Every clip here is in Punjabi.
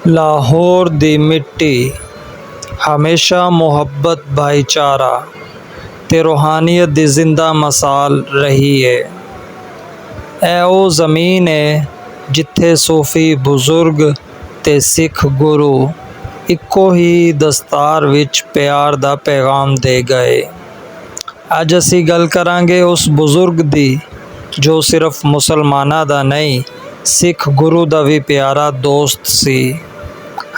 ਲਾਹੌਰ ਦੀ ਮਿੱਟੀ ਹਮੇਸ਼ਾ ਮੁਹੱਬਤ, ਭਾਈਚਾਰਾ ਤੇ ਰੂਹਾਨੀਅਤ ਦੀ ਜ਼ਿੰਦਾ ਮਿਸਾਲ ਰਹੀ ਹੈ। ਇਹ ਉਹ ਜ਼ਮੀਨ ਹੈ ਜਿੱਥੇ ਸੂਫੀ ਬਜ਼ੁਰਗ ਤੇ ਸਿੱਖ ਗੁਰੂ ਇੱਕੋ ਹੀ ਦਸਤਾਰ ਵਿੱਚ ਪਿਆਰ ਦਾ ਪੈਗਾਮ ਦੇ ਗਏ। ਅੱਜ ਅਸੀਂ ਗੱਲ ਕਰਾਂਗੇ ਉਸ ਬਜ਼ੁਰਗ ਦੀ ਜੋ ਸਿਰਫ ਮੁਸਲਮਾਨਾਂ ਦਾ ਨਹੀਂ, ਸਿੱਖ ਗੁਰੂ ਦਾ ਵੀ ਪਿਆਰਾ ਦੋਸਤ ਸੀ,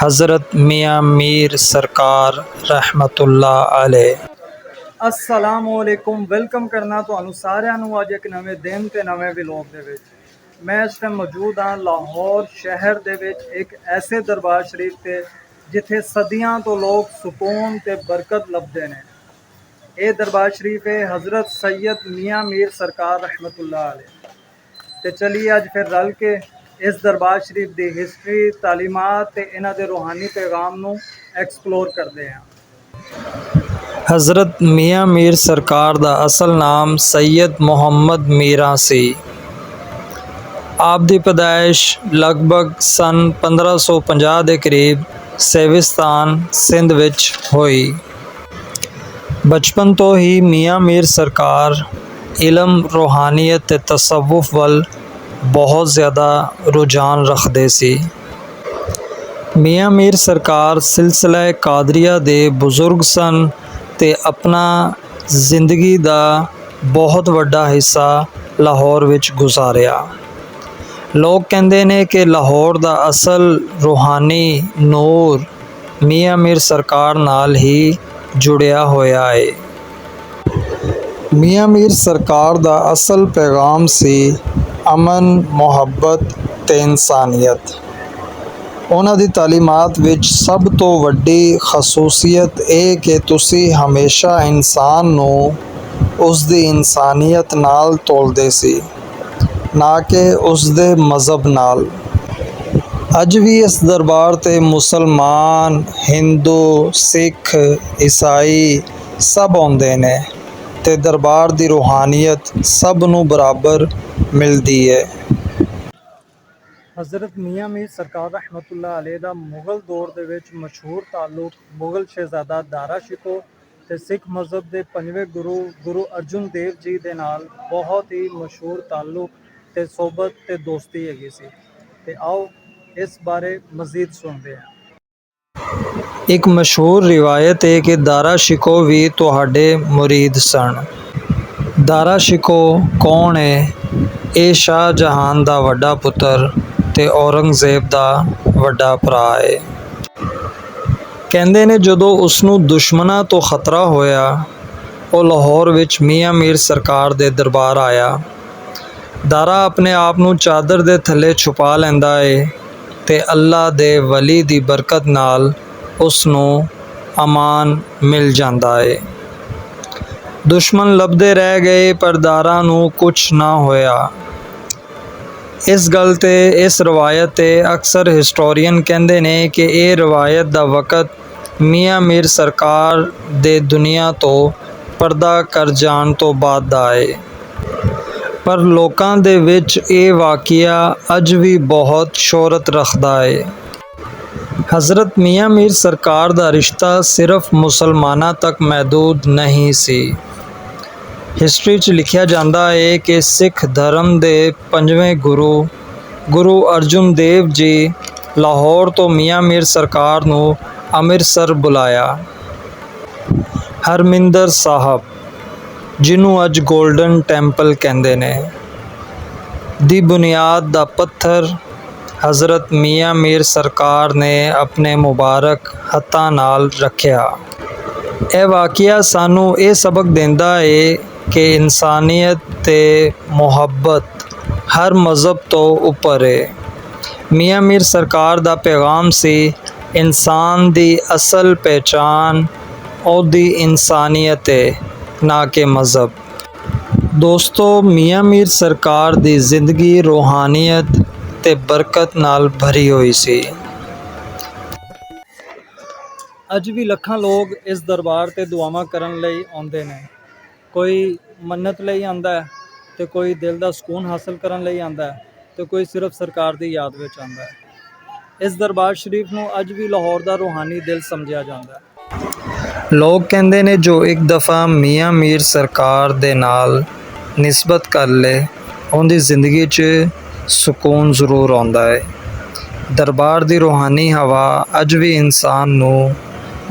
ਹਜ਼ਰਤ ਮੀਆਂ ਮੀਰ ਸਰਕਾਰ ਰਹਿਮਤੁल्लाह अलैह। अस्सलामुअलैकुम। वेलकम करना ਤੁਹਾਨੂੰ ਸਾਰਿਆਂ ਨੂੰ ਅੱਜ ਇੱਕ ਨਵੇਂ ਦਿਨ ਤੇ ਨਵੇਂ ਵਲੌਗ ਦੇ ਵਿੱਚ। ਮੈਂ ਇਸ ਟਾਈਮ ਮੌਜੂਦ ਹਾਂ ਲਾਹੌਰ ਸ਼ਹਿਰ ਦੇ ਵਿੱਚ ਇੱਕ ਐਸੇ ਦਰਬਾਰ ਸ਼ਰੀਫ ਤੇ ਜਿੱਥੇ ਸਦੀਆਂ ਤੋਂ ਲੋਕ ਸਕੂਨ ਤੇ ਬਰਕਤ ਲੱਭਦੇ ਨੇ। ਇਹ ਦਰਬਾਰ ਸ਼ਰੀਫ ਹੈ ਹਜ਼ਰਤ ਸੈयद ਮੀਆਂ ਮੀਰ ਸਰਕਾਰ ਰਹਿਮਤੁल्लाह अलैह। ਤੇ ਚਲਿਏ ਅੱਜ ਫਿਰ ਰਲ ਕੇ ਇਸ ਦਰਬਾਰ ਸ਼ਰੀਫ ਦੀ ਹਿਸਟਰੀ, ਤਾਲੀਮਾਤ ਤੇ ਇਹਨਾਂ ਦੇ ਰੂਹਾਨੀ ਪੈਗਾਮ ਨੂੰ ਐਕਸਪਲੋਰ ਕਰਦੇ ਹਾਂ। ਹਜ਼ਰਤ ਮੀਆਂ ਮੀਰ ਸਰਕਾਰ ਦਾ ਅਸਲ ਨਾਮ ਸੈयद ਮੁਹੰਮਦ ਮੀਰਾਂ ਸੀ। ਆਪ ਦੀ ਪੈਦਾਇਸ਼ ਲਗਭਗ ਸਨ 1550 ਦੇ ਕਰੀਬ ਸੇਵਿਸਤਾਨ ਸਿੰਧ ਵਿੱਚ ਹੋਈ। ਬਚਪਨ ਤੋਂ ਹੀ ਮੀਆਂ ਮੀਰ ਸਰਕਾਰ ਇਲਮ, ਰੂਹਾਨੀਅਤ ਤੇ ਤਸੱਵੁਫ ਵੱਲ ਬਹੁਤ ਜ਼ਿਆਦਾ ਰੁਝਾਨ ਰੱਖਦੇ ਸੀ। ਮੀਆਂ ਮੀਰ ਸਰਕਾਰ ਸਿਲਸਿਲਾ ਕਾਦਰੀਆ ਦੇ ਬਜ਼ੁਰਗ ਸਨ ਤੇ ਆਪਣਾ ਜ਼ਿੰਦਗੀ ਦਾ ਬਹੁਤ ਵੱਡਾ ਹਿੱਸਾ ਲਾਹੌਰ ਵਿੱਚ ਗੁਜ਼ਾਰਿਆ। ਲੋਕ ਕਹਿੰਦੇ ਨੇ ਕਿ ਲਾਹੌਰ ਦਾ ਅਸਲ ਰੂਹਾਨੀ ਨੂਰ ਮੀਆਂ ਮੀਰ ਸਰਕਾਰ ਨਾਲ ਹੀ ਜੁੜਿਆ ਹੋਇਆ ਹੈ। ਮੀਆਂ ਮੀਰ ਸਰਕਾਰ ਦਾ ਅਸਲ ਪੈਗਾਮ ਸੀ ਅਮਨ, ਮੁਹੱਬਤ ਤੇ ਇਨਸਾਨੀਅਤ। ਉਹਨਾਂ ਦੀ ਤਾਲੀਮਾਤ ਵਿੱਚ ਸਭ ਤੋਂ ਵੱਡੀ ਖਸੂਸੀਅਤ ਇਹ ਕਿ ਤੁਸੀਂ ਹਮੇਸ਼ਾ ਇਨਸਾਨ ਨੂੰ ਉਸ ਦੀ ਇਨਸਾਨੀਅਤ ਨਾਲ ਤੋਲਦੇ ਸੀ, ਨਾ ਕਿ ਉਸ ਦੇ ਮਜ਼ਹਬ ਨਾਲ। ਅੱਜ ਵੀ ਇਸ ਦਰਬਾਰ ਤੇ ਮੁਸਲਮਾਨ, ਹਿੰਦੂ, ਸਿੱਖ, ਈਸਾਈ ਸਭ ਆਉਂਦੇ ਨੇ ਤੇ ਦਰਬਾਰ ਦੀ ਰੂਹਾਨੀਅਤ ਸਭ ਨੂੰ ਬਰਾਬਰ ਮਿਲਦੀ ਹੈ। हज़रत मियाँ मीर सरकार रहमतुल्लाह अलैह ਦਾ ਮੁਗਲ ਦੌਰ ਦੇ ਵਿੱਚ ਮਸ਼ਹੂਰ ਤਾਲੁਕ ਮੁਗਲ ਸ਼ਹਿਜ਼ਾਦਾ ਦਾਰਾ ਸ਼ਿਕੋ ਤੇ ਸਿੱਖ ਮਜ਼ਹਬ ਦੇ ਪੰਜਵੇਂ ਗੁਰੂ ਅਰਜਨ ਦੇਵ ਜੀ ਦੇ ਨਾਲ ਬਹੁਤ ਹੀ ਮਸ਼ਹੂਰ ਤਾਲੁਕ ਤੇ ਸੋਬਤ ਤੇ ਦੋਸਤੀ ਹੈਗੀ ਸੀ। ਤੇ ਆਓ ਇਸ ਬਾਰੇ ਮਜ਼ੀਦ ਸੁਣਦੇ ਹਾਂ। ਇੱਕ ਮਸ਼ਹੂਰ ਰਿਵਾਇਤ ਹੈ ਕਿ ਦਾਰਾ ਸ਼ਿਕੋ ਵੀ ਤੁਹਾਡੇ ਮੁਰੀਦ ਸਨ। ਦਾਰਾ ਸ਼ਿਕੋ ਕੌਣ ਹੈ? ਇਹ ਸ਼ਾਹ ਜਹਾਨ ਦਾ ਵੱਡਾ ਪੁੱਤਰ ਤੇ ਔਰੰਗਜ਼ੇਬ ਦਾ ਵੱਡਾ ਭਰਾ ਹੈ। ਕਹਿੰਦੇ ਨੇ ਜਦੋਂ ਉਸ ਨੂੰ ਦੁਸ਼ਮਣਾਂ ਤੋਂ ਖਤਰਾ ਹੋਇਆ, ਉਹ ਲਾਹੌਰ ਵਿੱਚ ਮੀਆਂ ਮੀਰ ਸਰਕਾਰ ਦੇ ਦਰਬਾਰ ਆਇਆ। ਦਾਰਾ ਆਪਣੇ ਆਪ ਨੂੰ ਚਾਦਰ ਦੇ ਥੱਲੇ ਛੁਪਾ ਲੈਂਦਾ ਹੈ ਤੇ ਅੱਲਾ ਦੇ ਵਲੀ ਦੀ ਬਰਕਤ ਨਾਲ ਉਸ ਨੂੰ ਅਮਾਨ ਮਿਲ ਜਾਂਦਾ ਹੈ। ਦੁਸ਼ਮਣ ਲੱਭਦੇ ਰਹਿ ਗਏ ਪਰ ਦਾਰਾ ਨੂੰ ਕੁਛ ਨਾ ਹੋਇਆ। ਇਸ ਗੱਲ ਤੇ ਇਸ ਰਵਾਇਤ ਤੇ ਅਕਸਰ ਹਿਸਟੋਰੀਅਨ ਕਹਿੰਦੇ ਨੇ ਕਿ ਇਹ ਰਵਾਇਤ ਦਾ ਵਕਤ ਮੀਆਂ ਮੀਰ ਸਰਕਾਰ ਦੇ ਦੁਨੀਆ ਤੋਂ ਪਰਦਾ ਕਰ ਜਾਣ ਤੋਂ ਬਾਅਦ ਦਾ ਹੈ। ਪਰ ਲੋਕਾਂ ਦੇ ਵਿੱਚ ਇਹ ਵਾਕਿਆ ਅੱਜ ਵੀ ਬਹੁਤ ਸ਼ੋਹਰਤ ਰੱਖਦਾ ਹੈ। ਹਜ਼ਰਤ ਮੀਆਂ ਮੀਰ ਸਰਕਾਰ ਦਾ ਰਿਸ਼ਤਾ ਸਿਰਫ ਮੁਸਲਮਾਨਾਂ ਤੱਕ ਮਹਿਦੂਦ ਨਹੀਂ ਸੀ। ਹਿਸਟਰੀ 'ਚ ਲਿਖਿਆ ਜਾਂਦਾ ਹੈ ਕਿ ਸਿੱਖ ਧਰਮ ਦੇ ਪੰਜਵੇਂ ਗੁਰੂ ਅਰਜਨ ਦੇਵ ਜੀ ਲਾਹੌਰ ਤੋਂ ਮੀਆਂ ਮੀਰ ਸਰਕਾਰ ਨੂੰ ਅੰਮ੍ਰਿਤਸਰ ਬੁਲਾਇਆ। ਹਰਮਿੰਦਰ ਸਾਹਿਬ, ਜਿਹਨੂੰ ਅੱਜ ਗੋਲਡਨ ਟੈਂਪਲ ਕਹਿੰਦੇ ਨੇ, ਦੀ ਬੁਨਿਆਦ ਦਾ ਪੱਥਰ ਹਜ਼ਰਤ ਮੀਆਂ ਮੀਰ ਸਰਕਾਰ ਨੇ ਆਪਣੇ ਮੁਬਾਰਕ ਹੱਥਾਂ ਨਾਲ ਰੱਖਿਆ। ਇਹ ਵਾਕਿਆ ਸਾਨੂੰ ਇਹ ਸਬਕ ਦਿੰਦਾ ਹੈ ਕਿ ਇਨਸਾਨੀਅਤ ਤੇ ਮੁਹੱਬਤ ਹਰ ਮਜ਼ਹਬ ਤੋਂ ਉੱਪਰ ਹੈ। ਮੀਆਂ ਮੀਰ ਸਰਕਾਰ ਦਾ ਪੈਗਾਮ ਸੀ ਇਨਸਾਨ ਦੀ ਅਸਲ ਪਹਿਚਾਨ ਉਹਦੀ ਇਨਸਾਨੀਅਤ ਹੈ, ਨਾ ਕਿ ਮਜ਼ਹਬ। ਦੋਸਤੋ, ਮੀਆਂ ਮੀਰ ਸਰਕਾਰ ਦੀ ਜ਼ਿੰਦਗੀ ਰੂਹਾਨੀਅਤ ਤੇ ਬਰਕਤ ਨਾਲ ਭਰੀ ਹੋਈ ਸੀ। ਅੱਜ ਵੀ ਲੱਖਾਂ ਲੋਕ ਇਸ ਦਰਬਾਰ ਤੇ ਦੁਆਵਾਂ ਕਰਨ ਲਈ ਆਉਂਦੇ ਨੇ। ਕੋਈ ਮੰਨਤ ਲਈ ਆਉਂਦਾ ਹੈ ਤੇ ਕੋਈ ਦਿਲ ਦਾ ਸਕੂਨ ਹਾਸਲ ਕਰਨ ਲਈ ਆਉਂਦਾ ਹੈ ਤੇ ਕੋਈ ਸਿਰਫ ਸਰਕਾਰ ਦੀ ਯਾਦ ਵਿੱਚ ਆਉਂਦਾ ਹੈ। ਇਸ ਦਰਬਾਰ ਸ਼ਰੀਫ ਨੂੰ ਅੱਜ ਵੀ ਲਾਹੌਰ ਦਾ ਰੂਹਾਨੀ ਦਿਲ ਸਮਝਿਆ ਜਾਂਦਾ ਹੈ। ਲੋਕ ਕਹਿੰਦੇ ਨੇ ਜੋ ਇੱਕ ਦਫਾ ਮੀਆਂ ਮੀਰ ਸਰਕਾਰ ਦੇ ਨਾਲ ਨਿਸਬਤ ਕਰ ਲੇ ਉਹਦੀ ਜ਼ਿੰਦਗੀ 'ਚ ਸਕੂਨ ਜ਼ਰੂਰ ਆਉਂਦਾ ਹੈ। ਦਰਬਾਰ ਦੀ ਰੂਹਾਨੀ ਹਵਾ ਅੱਜ ਵੀ ਇਨਸਾਨ ਨੂੰ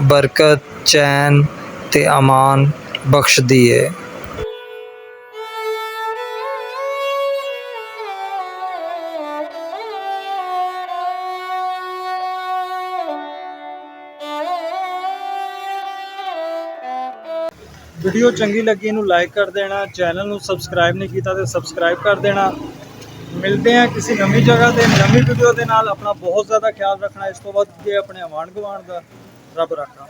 ਬਰਕਤ, ਚੈਨ ਤੇ ਅਮਾਨ ਬਖਸ਼ਦੀ ਹੈ। ਵੀਡੀਓ ਚੰਗੀ ਲੱਗੀ ਇਹਨੂੰ ਲਾਈਕ ਕਰ ਦੇਣਾ, ਚੈਨਲ ਨੂੰ ਸਬਸਕ੍ਰਾਈਬ ਨਹੀਂ ਕੀਤਾ ਤੇ ਸਬਸਕ੍ਰਾਈਬ ਕਰ ਦੇਣਾ। ਮਿਲਦੇ ਹਾਂ ਕਿਸੇ ਨਵੀਂ ਜਗ੍ਹਾ ਤੇ ਨਵੀਂ ਵੀਡੀਓ ਦੇ ਨਾਲ। ਆਪਣਾ ਬਹੁਤ ਜ਼ਿਆਦਾ ਖਿਆਲ ਰੱਖਣਾ। ਇਸ ਤੋਂ ਬਾਅਦ ਜੇ ਆਪਣੇ ਆਂਢ ਗੁਆਂਢ ਦਾ ਰੱਬ ਰਾਖਾ।